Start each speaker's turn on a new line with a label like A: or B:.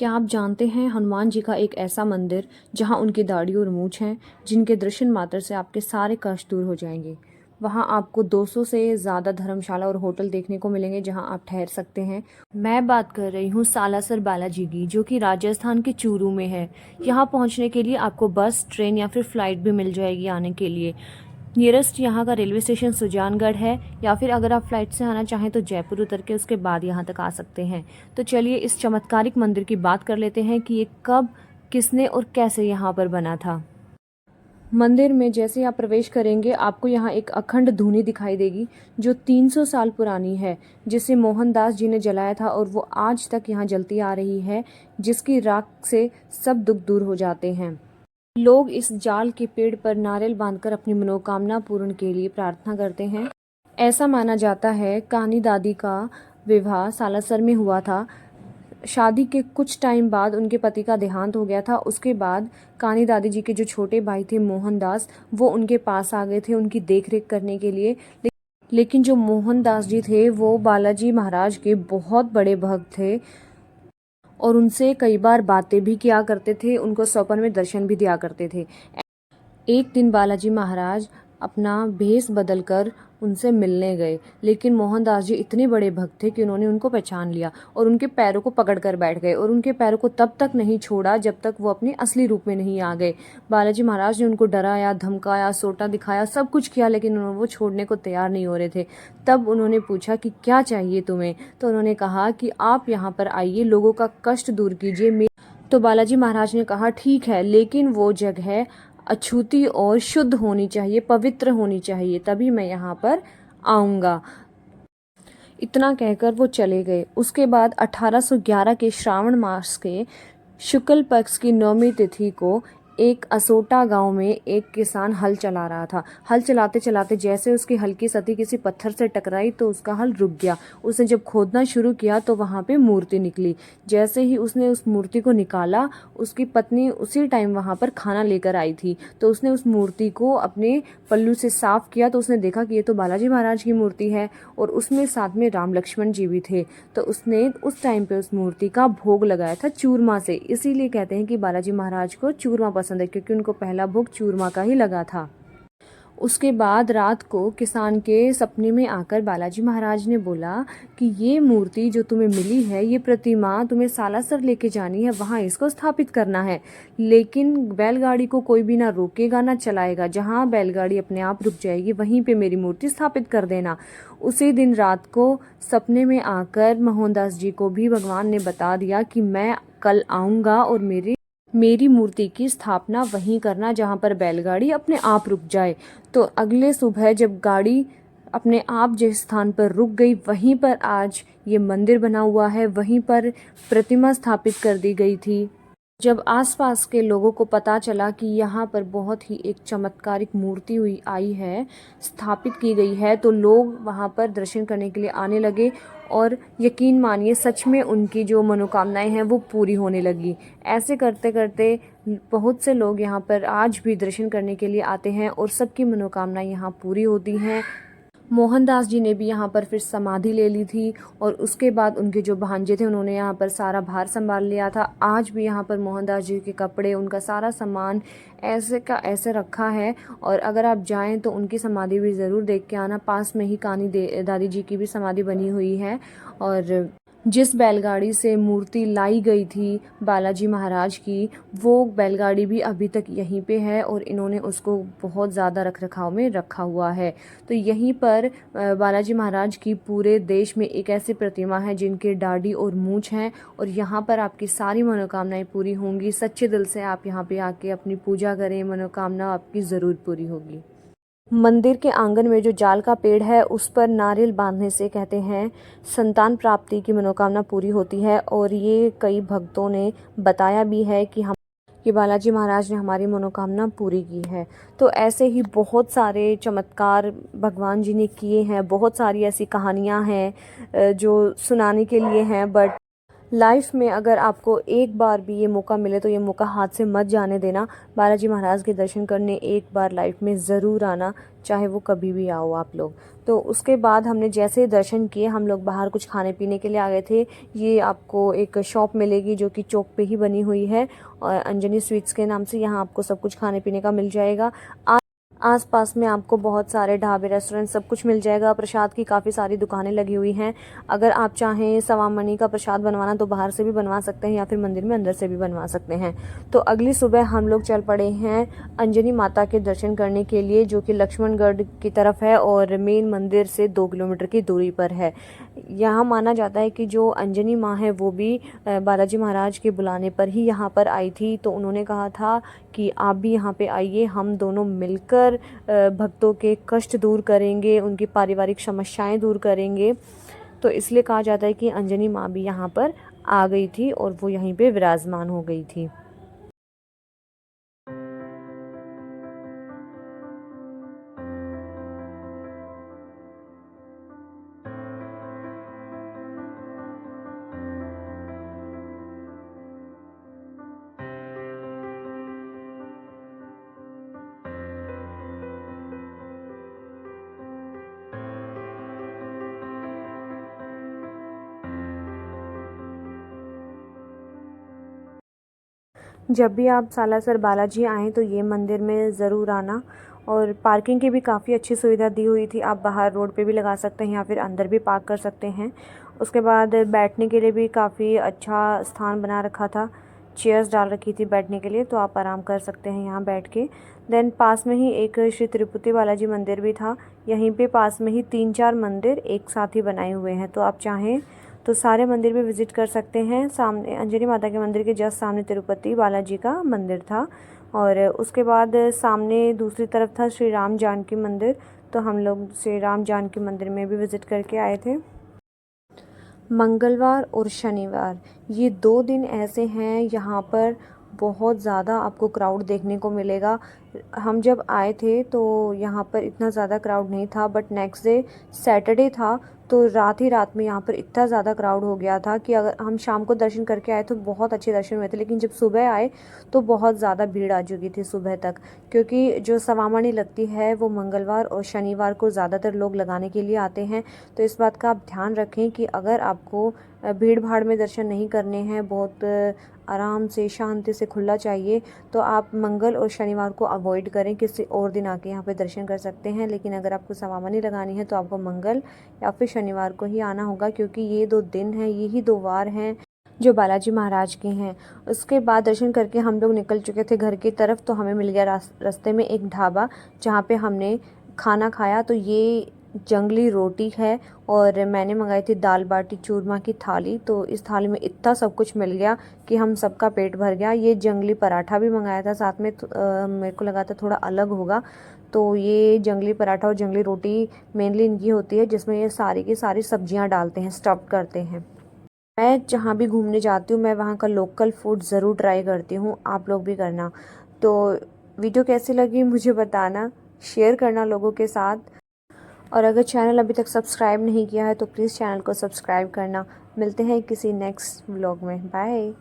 A: क्या आप जानते हैं हनुमान जी का एक ऐसा मंदिर जहां उनकी दाढ़ी और मूंछ हैं, जिनके दर्शन मात्र से आपके सारे कष्ट दूर हो जाएंगे। वहां आपको 200 से ज़्यादा धर्मशाला और होटल देखने को मिलेंगे जहां आप ठहर सकते हैं। मैं बात कर रही हूं सालासर बालाजी की, जो कि राजस्थान के चूरू में है। यहां पहुंचने के लिए आपको बस, ट्रेन या फिर फ्लाइट भी मिल जाएगी आने के लिए। नियरेस्ट यहाँ का रेलवे स्टेशन सुजानगढ़ है, या फिर अगर आप फ्लाइट से आना चाहें तो जयपुर उतर के उसके बाद यहाँ तक आ सकते हैं। तो चलिए इस चमत्कारिक मंदिर की बात कर लेते हैं कि ये कब, किसने और कैसे यहाँ पर बना था। मंदिर में जैसे आप प्रवेश करेंगे आपको यहाँ एक अखंड धूनी दिखाई देगी जो 300 साल पुरानी है, जिसे मोहनदास जी ने जलाया था और वो आज तक यहाँ जलती आ रही है, जिसकी राख से सब दुख दूर हो जाते हैं। लोग इस जाल के पेड़ पर नारियल बांधकर अपनी मनोकामना पूर्ण के लिए प्रार्थना करते हैं। ऐसा माना जाता है कानी दादी का विवाह सालासर में हुआ था। शादी के कुछ टाइम बाद उनके पति का देहांत हो गया था। उसके बाद कानी दादी जी के जो छोटे भाई थे मोहनदास, वो उनके पास आ गए थे उनकी देखरेख करने के लिए। लेकिन जो मोहनदास जी थे वो बालाजी महाराज के बहुत बड़े भक्त थे और उनसे कई बार बातें भी किया करते थे, उनको सपन में दर्शन भी दिया करते थे। एक दिन बालाजी महाराज अपना भेष बदलकर उनसे मिलने गए, लेकिन मोहनदास जी इतने बड़े भक्त थे कि उन्होंने उनको पहचान लिया और उनके पैरों को पकड़कर बैठ गए और उनके पैरों को तब तक नहीं छोड़ा जब तक वो अपने असली रूप में नहीं आ गए। बालाजी महाराज ने उनको डराया, धमकाया, सोटा दिखाया, सब कुछ किया, लेकिन वो छोड़ने को तैयार नहीं हो रहे थे। तब उन्होंने पूछा कि क्या चाहिए तुम्हें, तो उन्होंने कहा कि आप यहाँ पर आइए, लोगों का कष्ट दूर कीजिए। तो बालाजी महाराज ने कहा ठीक है, लेकिन वो जगह अछूती और शुद्ध होनी चाहिए, पवित्र होनी चाहिए, तभी मैं यहाँ पर आऊँगा। इतना कहकर वो चले गए। उसके बाद 1811 के श्रावण मास के शुक्ल पक्ष की 9वीं तिथि को एक असोटा गांव में एक किसान हल चला रहा था। हल चलाते चलाते जैसे उसकी हल्की सती किसी पत्थर से टकराई तो उसका हल रुक गया। उसने जब खोदना शुरू किया तो वहां पे मूर्ति निकली। जैसे ही उसने उस मूर्ति को निकाला, उसकी पत्नी उसी टाइम वहां पर खाना लेकर आई थी, तो उसने उस मूर्ति को अपने पल्लू से साफ किया तो उसने देखा कि ये तो बालाजी महाराज की मूर्ति है और उसमें साथ में राम लक्ष्मण जी भी थे। तो उसने उस टाइम पे उस मूर्ति का भोग लगाया था चूरमा से। इसीलिए कहते हैं कि बालाजी महाराज को चूरमा पसंद है, क्योंकि उनको पहला भोग चूरमा का ही लगा था। उसके बाद रात को किसान के सपने में आकर बालाजी महाराज ने बोला कि ये मूर्ति जो तुम्हें मिली है, ये प्रतिमा तुम्हें सालासर लेके जानी है, वहाँ इसको स्थापित करना है, लेकिन बैलगाड़ी को कोई भी ना रोकेगा ना चलाएगा। जहाँ बैलगाड़ी अपने आप रुक जाएगी वहीं पे मेरी मूर्ति स्थापित कर देना। उसी दिन रात को सपने में आकर मोहनदास जी को भी भगवान ने बता दिया कि मैं कल आऊँगा और मेरी मूर्ति की स्थापना वहीं करना जहाँ पर बैलगाड़ी अपने आप रुक जाए। तो अगले सुबह जब गाड़ी अपने आप जिस स्थान पर रुक गई, वहीं पर आज ये मंदिर बना हुआ है, वहीं पर प्रतिमा स्थापित कर दी गई थी। जब आसपास के लोगों को पता चला कि यहाँ पर बहुत ही एक चमत्कारिक मूर्ति आई है, स्थापित की गई है, तो लोग वहाँ पर दर्शन करने के लिए आने लगे और यकीन मानिए सच में उनकी जो मनोकामनाएं हैं वो पूरी होने लगी। ऐसे करते करते बहुत से लोग यहाँ पर आज भी दर्शन करने के लिए आते हैं और सबकी मनोकामनाएं यहाँ पूरी होती हैं। मोहनदास जी ने भी यहाँ पर फिर समाधि ले ली थी और उसके बाद उनके जो भांजे थे उन्होंने यहाँ पर सारा भार संभाल लिया था। आज भी यहाँ पर मोहनदास जी के कपड़े, उनका सारा सामान ऐसे का ऐसे रखा है और अगर आप जाएं तो उनकी समाधि भी ज़रूर देख के आना। पास में ही कानी दादी जी की भी समाधि बनी हुई है और जिस बैलगाड़ी से मूर्ति लाई गई थी बालाजी महाराज की, वो बैलगाड़ी भी अभी तक यहीं पे है और इन्होंने उसको बहुत ज़्यादा रख रखाव में रखा हुआ है। तो यहीं पर बालाजी महाराज की पूरे देश में एक ऐसी प्रतिमा है जिनके दाढ़ी और मूंछ हैं और यहाँ पर आपकी सारी मनोकामनाएं पूरी होंगी। सच्चे दिल से आप यहाँ पे आके अपनी पूजा करें, मनोकामना आपकी ज़रूर पूरी होगी। मंदिर के आंगन में जो जाल का पेड़ है उस पर नारियल बांधने से कहते हैं संतान प्राप्ति की मनोकामना पूरी होती है और ये कई भक्तों ने बताया भी है कि बालाजी महाराज ने हमारी मनोकामना पूरी की है। तो ऐसे ही बहुत सारे चमत्कार भगवान जी ने किए हैं, बहुत सारी ऐसी कहानियाँ हैं जो सुनाने के लिए हैं, बट लाइफ में अगर आपको एक बार भी ये मौका मिले तो ये मौका हाथ से मत जाने देना। बालाजी महाराज के दर्शन करने एक बार लाइफ में ज़रूर आना, चाहे वो कभी भी आओ आप लोग। तो उसके बाद हमने जैसे ही दर्शन किए, हम लोग बाहर कुछ खाने पीने के लिए आ गए थे। ये आपको एक शॉप मिलेगी जो कि चौक पे ही बनी हुई है, और अंजनी स्वीट्स के नाम से। यहाँ आपको सब कुछ खाने पीने का मिल जाएगा। आसपास में आपको बहुत सारे ढाबे, रेस्टोरेंट सब कुछ मिल जाएगा। प्रसाद की काफ़ी सारी दुकानें लगी हुई हैं। अगर आप चाहें सवा मनी का प्रसाद बनवाना तो बाहर से भी बनवा सकते हैं, या फिर मंदिर में अंदर से भी बनवा सकते हैं। तो अगली सुबह हम लोग चल पड़े हैं अंजनी माता के दर्शन करने के लिए, जो कि लक्ष्मणगढ़ की तरफ है और मेन मंदिर से 2 किलोमीटर की दूरी पर है। यहाँ माना जाता है कि जो अंजनी माँ है वो भी बालाजी महाराज के बुलाने पर ही यहाँ पर आई थी। तो उन्होंने कहा था कि आप भी यहाँ पे आइए, हम दोनों मिलकर भक्तों के कष्ट दूर करेंगे, उनकी पारिवारिक समस्याएं दूर करेंगे। तो इसलिए कहा जाता है कि अंजनी माँ भी यहाँ पर आ गई थी और वो यहीं पे विराजमान हो गई थी। जब भी आप सालासर बालाजी आएँ तो ये मंदिर में ज़रूर आना। और पार्किंग की भी काफ़ी अच्छी सुविधा दी हुई थी। आप बाहर रोड पे भी लगा सकते हैं या फिर अंदर भी पार्क कर सकते हैं। उसके बाद बैठने के लिए भी काफ़ी अच्छा स्थान बना रखा था। चेयर्स डाल रखी थी बैठने के लिए, तो आप आराम कर सकते हैं यहाँ बैठ के। देन पास में ही एक श्री तिरुपति बालाजी मंदिर भी था। यहीं पे पास में ही 3-4 मंदिर एक साथ ही बनाए हुए हैं, तो आप चाहें तो सारे मंदिर भी विज़िट कर सकते हैं। सामने अंजनी माता के मंदिर के जस्ट सामने तिरुपति बालाजी का मंदिर था, और उसके बाद सामने दूसरी तरफ था श्री राम जानकी मंदिर। तो हम लोग श्री राम जानकी मंदिर में भी विज़िट करके आए थे। मंगलवार और शनिवार ये 2 दिन ऐसे हैं यहाँ पर बहुत ज़्यादा आपको क्राउड देखने को मिलेगा। हम जब आए थे तो यहाँ पर इतना ज़्यादा क्राउड नहीं था, बट नेक्स्ट डे सैटरडे था तो रात ही रात में यहाँ पर इतना ज़्यादा क्राउड हो गया था कि अगर हम शाम को दर्शन करके आए तो बहुत अच्छे दर्शन हुए थे, लेकिन जब सुबह आए तो बहुत ज़्यादा भीड़ आ चुकी थी सुबह तक। क्योंकि जो सवामणी लगती है वो मंगलवार और शनिवार को ज़्यादातर लोग लगाने के लिए आते हैं। तो इस बात का आप ध्यान रखें कि अगर आपको भीड़ भाड़ में दर्शन नहीं करने हैं, बहुत आराम से शांति से खुला चाहिए, तो आप मंगल और शनिवार को अवॉइड करें। किसी और दिन आके यहाँ पे दर्शन कर सकते हैं। लेकिन अगर आपको सवामनी लगानी है तो आपको मंगल या फिर शनिवार को ही आना होगा, क्योंकि ये 2 दिन हैं, यही 2 वार हैं जो बालाजी महाराज के हैं। उसके बाद दर्शन करके हम लोग निकल चुके थे घर की तरफ। तो हमें मिल गया रास्ते में एक ढाबा जहाँ पे हमने खाना खाया। तो ये जंगली रोटी है और मैंने मंगाई थी दाल बाटी चूरमा की थाली। तो इस थाली में इतना सब कुछ मिल गया कि हम सबका पेट भर गया। ये जंगली पराठा भी मंगाया था साथ में। मेरे को लगा था थोड़ा अलग होगा। तो ये जंगली पराठा और जंगली रोटी मेनली इनकी होती है, जिसमें ये सारी की सारी सब्जियां डालते हैं, स्टफ करते हैं। मैं जहाँ भी घूमने जाती हूँ मैं वहाँ का लोकल फूड ज़रूर ट्राई करती हूँ, आप लोग भी करना। तो वीडियो कैसी लगी मुझे बताना, शेयर करना लोगों के साथ। और अगर चैनल अभी तक सब्सक्राइब नहीं किया है तो प्लीज़ चैनल को सब्सक्राइब करना। मिलते हैं किसी नेक्स्ट व्लॉग में। बाय।